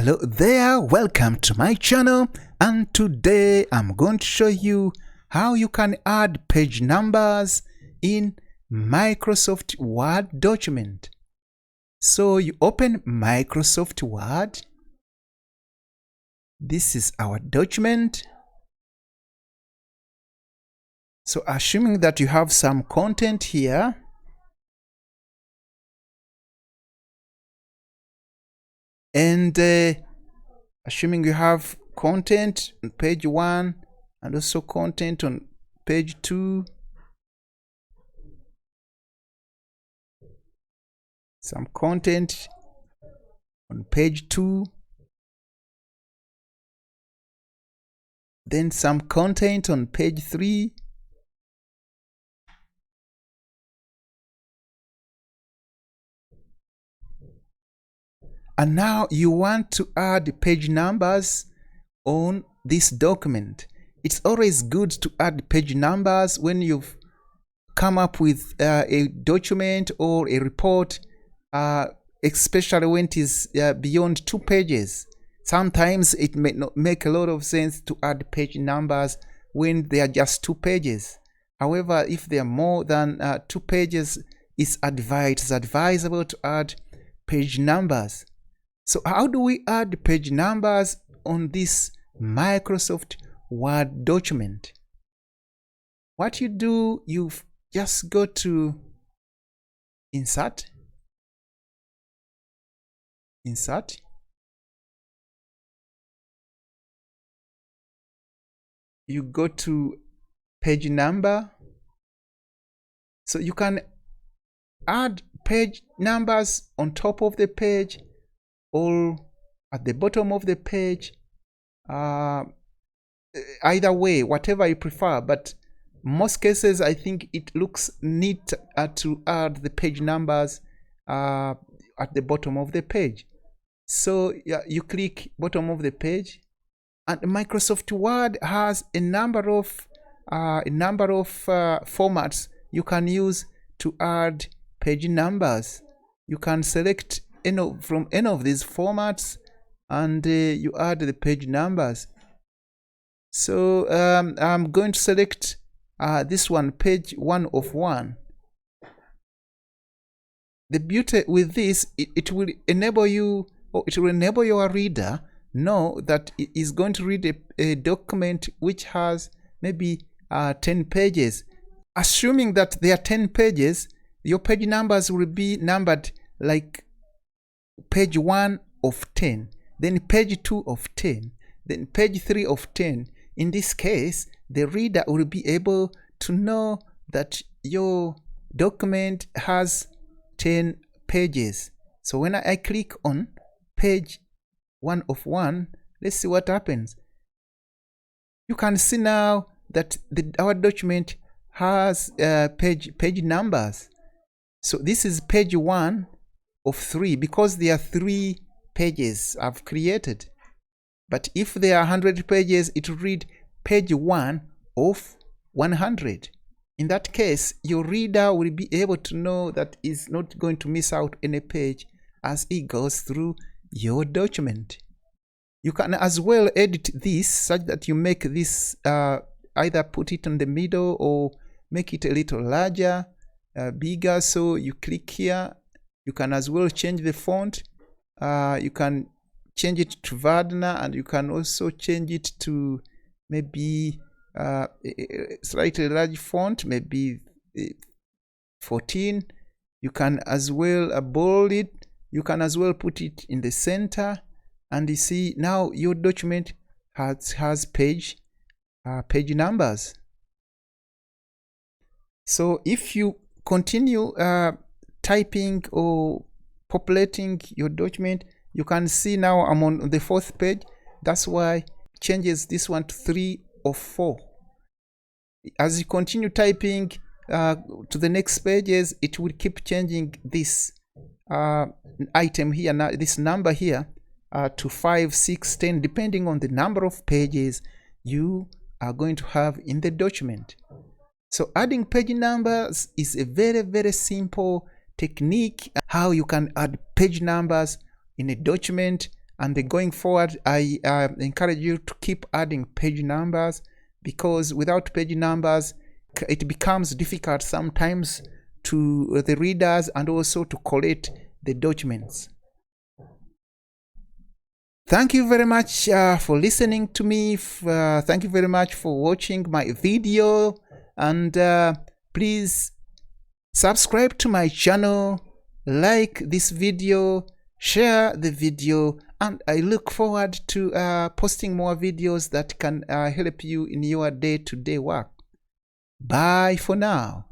Hello there, welcome to my channel, and today I'm going to show you how you can add page numbers in Microsoft Word document. So you open Microsoft Word. This is our document. So assuming that you have some content here, and assuming you have content on page 1 and also content on page 2, some content on page 2, then some content on page 3, and now you want to add page numbers on this document. It's always good to add page numbers when you've come up with a document or a report, especially when it is beyond 2 pages. Sometimes it may not make a lot of sense to add page numbers when they are just 2 pages. However, if they are more than 2 pages, it's advisable to add page numbers. So how do we add page numbers on this Microsoft Word document? What you do, you just go to Insert. You go to page number. So you can add page numbers on top of the page or at the bottom of the page, either way, whatever you prefer. But most cases, I think it looks neat to add the page numbers at the bottom of the page. So you click bottom of the page, and Microsoft Word has a number of formats you can use to add page numbers. You can select from any of these formats, and you add the page numbers. So I'm going to select this one, page 1 of 1. The beauty with this, it will enable you, or it will enable your reader know that it is going to read a document which has maybe 10 pages. Assuming that there are 10 pages, your page numbers will be numbered like page 1 of 10, then page 2 of 10, then page 3 of 10. In this case, the reader will be able to know that your document has 10 pages. So when I click on page 1 of 1, let's see what happens. You can see now that our document has page numbers. So this is page 1 of 3 because there are 3 pages I've created. But if there are 100 pages, it will read page 1 of 100. In that case, your reader will be able to know that is not going to miss out any page as it goes through your document. You can as well edit this such that you make this either put it in the middle or make it a little larger, bigger. So you click here. You can as well change the font. You can change it to Vardner, and you can also change it to maybe a slightly large font, maybe 14. You can as well bold it. You can as well put it in the center, and you see now your document has page numbers. So if you continue typing or populating your document, you can see now I'm on the 4th page. That's why it changes this one to 3 of 4. As you continue typing to the next pages, it will keep changing this item here, now this number here, to 5, 6, 10, depending on the number of pages you are going to have in the document. So adding page numbers is a very, very simple technique how you can add page numbers in a document And going forward, I encourage you to keep adding page numbers, because without page numbers, it becomes difficult sometimes to the readers and also to collate the documents. Thank you very much for listening to me. Thank you very much for watching my video, and please subscribe to my channel, like this video, share the video, and I look forward to posting more videos that can help you in your day-to-day work. Bye for now.